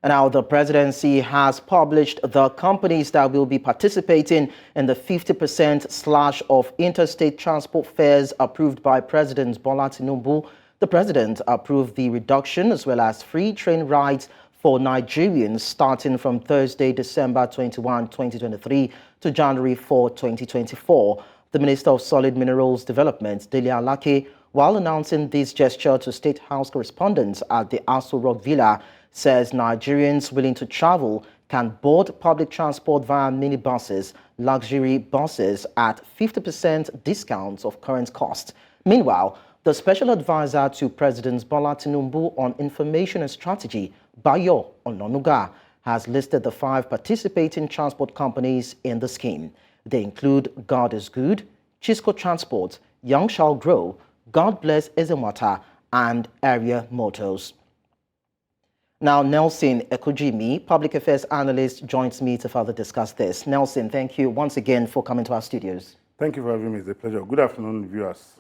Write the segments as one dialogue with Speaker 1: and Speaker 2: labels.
Speaker 1: Now, the presidency has published the companies that will be participating in the 50% slash of interstate transport fares approved by President Bola Tinubu. The president approved the reduction as well as free train rides for Nigerians starting from Thursday, December 21, 2023 to January 4, 2024. The Minister of Solid Minerals Development, Dele Alake, while announcing this gesture to State House correspondents at the Aso Rock Villa, says Nigerians willing to travel can board public transport via minibuses, luxury buses at 50% discounts of current cost. Meanwhile, the special advisor to President Bola Tinubu on Information and Strategy, Bayo Onanuga, has listed the 5 participating transport companies in the scheme. They include God is Good, Chisco Transport, Young Shall Grow, God Bless Ezemwata, and Area Motors. Now, Nelson Ekujimi, Public Affairs Analyst, joins me to further discuss this. Nelson, thank you once again for coming to our studios.
Speaker 2: Thank you for having me. It's a pleasure. Good afternoon, viewers.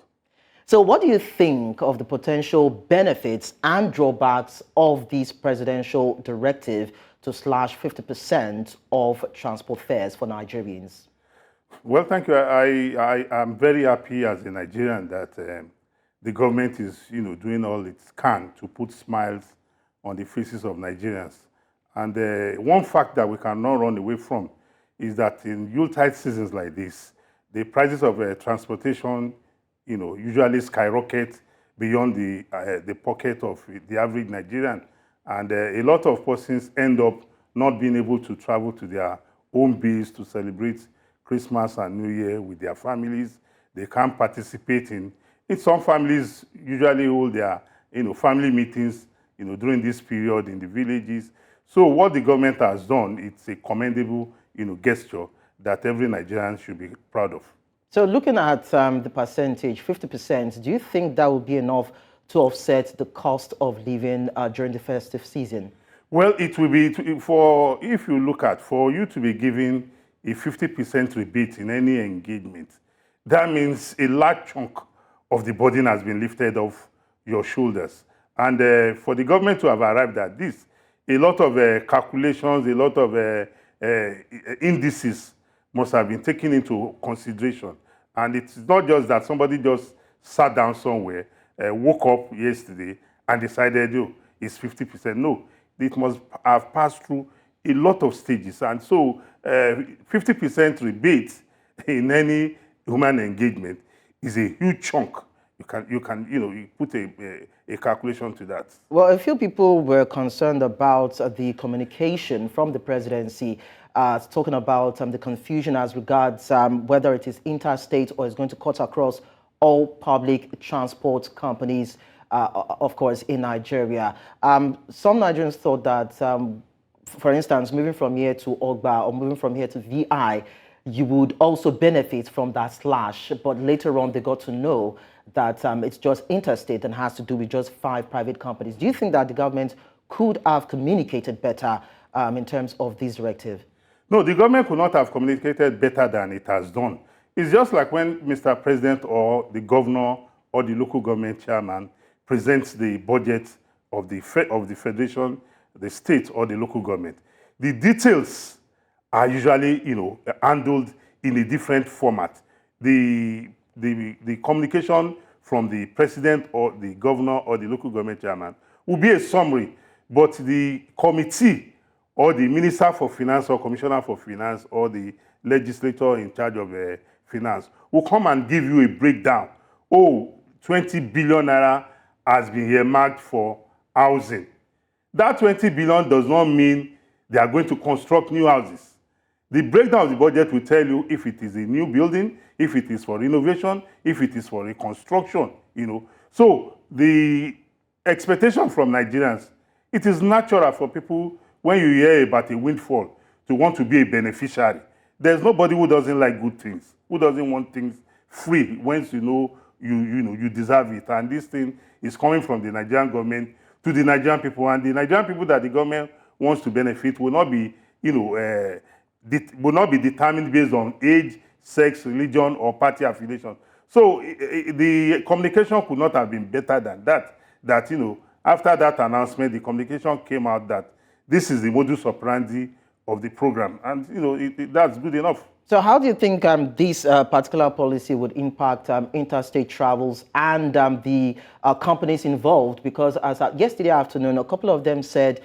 Speaker 1: So what do you think of the potential benefits and drawbacks of this presidential directive to slash 50% of transport fares for Nigerians?
Speaker 2: Well, thank you. I am very happy as a Nigerian that the government is, doing all it can to put smiles on the faces of Nigerians. And one fact that we cannot run away from is that in Yuletide seasons like this, the prices of transportation, usually skyrocket beyond the pocket of the average Nigerian. And a lot of persons end up not being able to travel to their home base to celebrate Christmas and New Year with their families. They can't participate in some families usually hold their, family meetings during this period in the villages. So what the government has done, it's a commendable, gesture that every Nigerian should be proud of.
Speaker 1: So looking at the percentage, 50%, do you think that would be enough to offset the cost of living during the festive season?
Speaker 2: Well, it will be, if you look at, for you to be given a 50% rebate in any engagement, that means a large chunk of the burden has been lifted off your shoulders. And for the government to have arrived at this, a lot of calculations, a lot of indices must have been taken into consideration. And it's not just that somebody just sat down somewhere, woke up yesterday and decided, it's 50%. No, it must have passed through a lot of stages. And so 50% rebate in any human engagement is a huge chunk. You put a calculation to that.
Speaker 1: Well, a few people were concerned about the communication from the presidency, talking about the confusion as regards whether it is interstate or is going to cut across all public transport companies, of course, in Nigeria. Some Nigerians thought that, for instance, moving from here to Ogba or moving from here to VI, you would also benefit from that slash. But later on, they got to know that it's just interstate and has to do with just 5 private companies. Do you think that the government could have communicated better in terms of this directive?
Speaker 2: No, the government could not have communicated better than it has done. It's just like when Mr. President or the governor or the local government chairman presents the budget of the federation, the state or the local government. The details are usually, handled in a different format. The communication from the president or the governor or the local government chairman will be a summary, but the committee or the minister for finance or commissioner for finance or the legislator in charge of finance will come and give you a breakdown. 20 billion naira has been earmarked for housing. That 20 billion does not mean they are going to construct new houses. The breakdown of the budget will tell you if it is a new building, if it is for renovation, if it is for reconstruction, So the expectation from Nigerians, it is natural for people, when you hear about a windfall, to want to be a beneficiary. There's nobody who doesn't like good things, who doesn't want things free once you deserve it. And this thing is coming from the Nigerian government to the Nigerian people. And the Nigerian people that the government wants to benefit will not be, will not be determined based on age, sex, religion, or party affiliation. So the communication could not have been better than that. After that announcement, the communication came out that this is the modus operandi of the program. And, that's good enough.
Speaker 1: So how do you think this particular policy would impact interstate travels and the companies involved? Because as yesterday afternoon, a couple of them said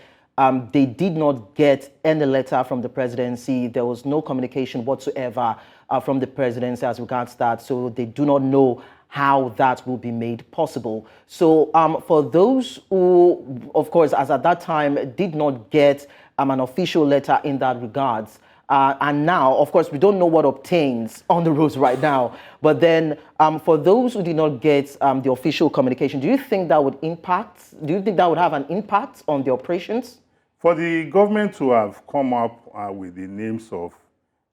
Speaker 1: they did not get any letter from the presidency. There was no communication whatsoever from the presidency as regards that. So they do not know how that will be made possible. So for those who, of course, as at that time, did not get an official letter in that regards, and now, of course, we don't know what obtains on the roads right now. But then for those who did not get the official communication, do you think that would have an impact on the operations?
Speaker 2: For the government to have come up with the names of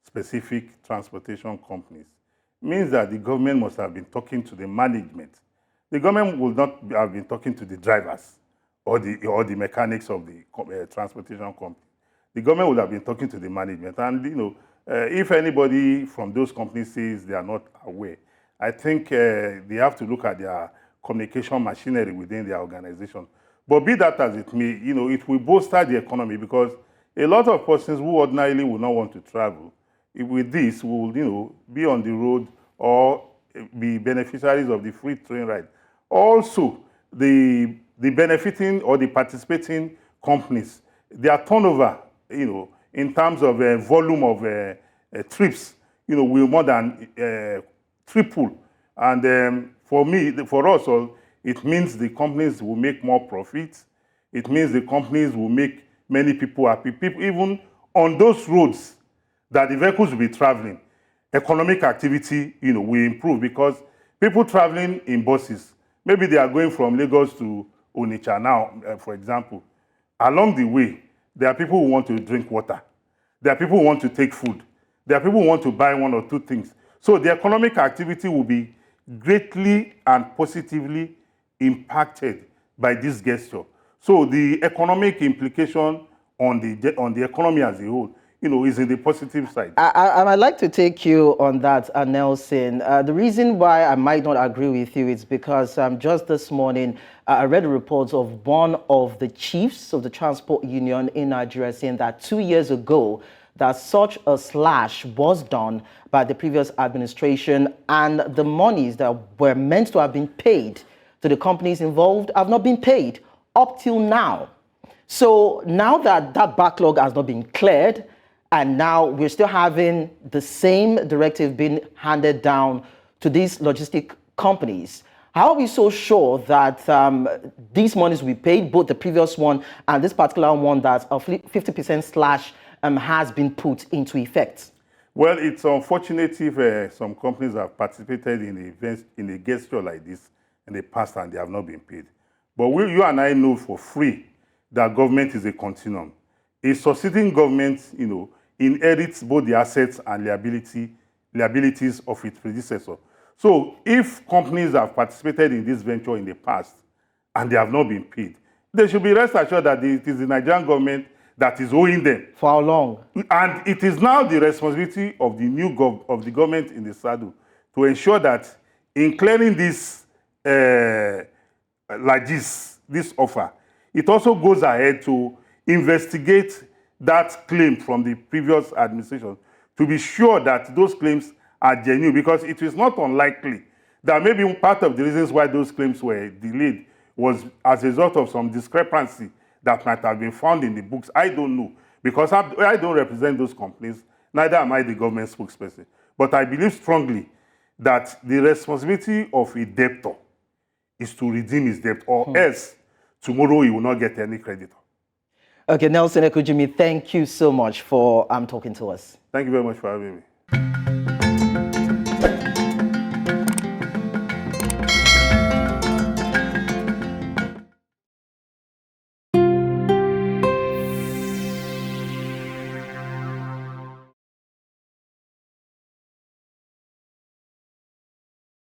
Speaker 2: specific transportation companies means that the government must have been talking to the management. The government will not have been talking to the drivers or the mechanics of the transportation company. The government would have been talking to the management. And, if anybody from those companies says they are not aware, I think they have to look at their communication machinery within their organization. But be that as it may, it will bolster the economy, because a lot of persons who ordinarily would not want to travel, with this will, be on the road or be beneficiaries of the free train ride. Also, the benefiting or the participating companies, their turnover, in terms of volume of trips, will more than triple. And for us all, it means the companies will make more profits. It means the companies will make many people happy. People, even on those roads that the vehicles will be traveling, economic activity, will improve, because people traveling in buses, maybe they are going from Lagos to Onitsha now, for example. Along the way, there are people who want to drink water. There are people who want to take food. There are people who want to buy one or two things. So the economic activity will be greatly and positively impacted by this gesture. So the economic implication on the economy as a whole, is in the positive side.
Speaker 1: I'd like to take you on that, Nelson. The reason why I might not agree with you is because just this morning, I read reports of one of the chiefs of the transport union in Nigeria saying that 2 years ago, that such a slash was done by the previous administration, and the monies that were meant to have been paid to the companies involved have not been paid up till now. So now that that backlog has not been cleared, and now we're still having the same directive being handed down to these logistic companies, how are we so sure that these monies will be paid, both the previous one and this particular one, that a 50% slash has been put into effect?
Speaker 2: Well, it's unfortunate if some companies have participated in events, in a gesture like this in the past, and they have not been paid. But you and I know for free that government is a continuum. A succeeding government, inherits both the assets and liabilities of its predecessor. So if companies have participated in this venture in the past and they have not been paid, they should be rest assured that it is the Nigerian government that is owing them.
Speaker 1: For how long? And
Speaker 2: it is now the responsibility of the government in the saddle to ensure that in clearing this this offer, it also goes ahead to investigate that claim from the previous administration to be sure that those claims are genuine, because it is not unlikely that maybe part of the reasons why those claims were delayed was as a result of some discrepancy that might have been found in the books. I don't know, because I don't represent those companies, neither am I the government spokesperson. But I believe strongly that the responsibility of a debtor is to redeem his debt, or else tomorrow he will not get any creditor.
Speaker 1: Okay, Nelson Ekujimi, thank you so much for talking to us.
Speaker 2: Thank you very much for having me.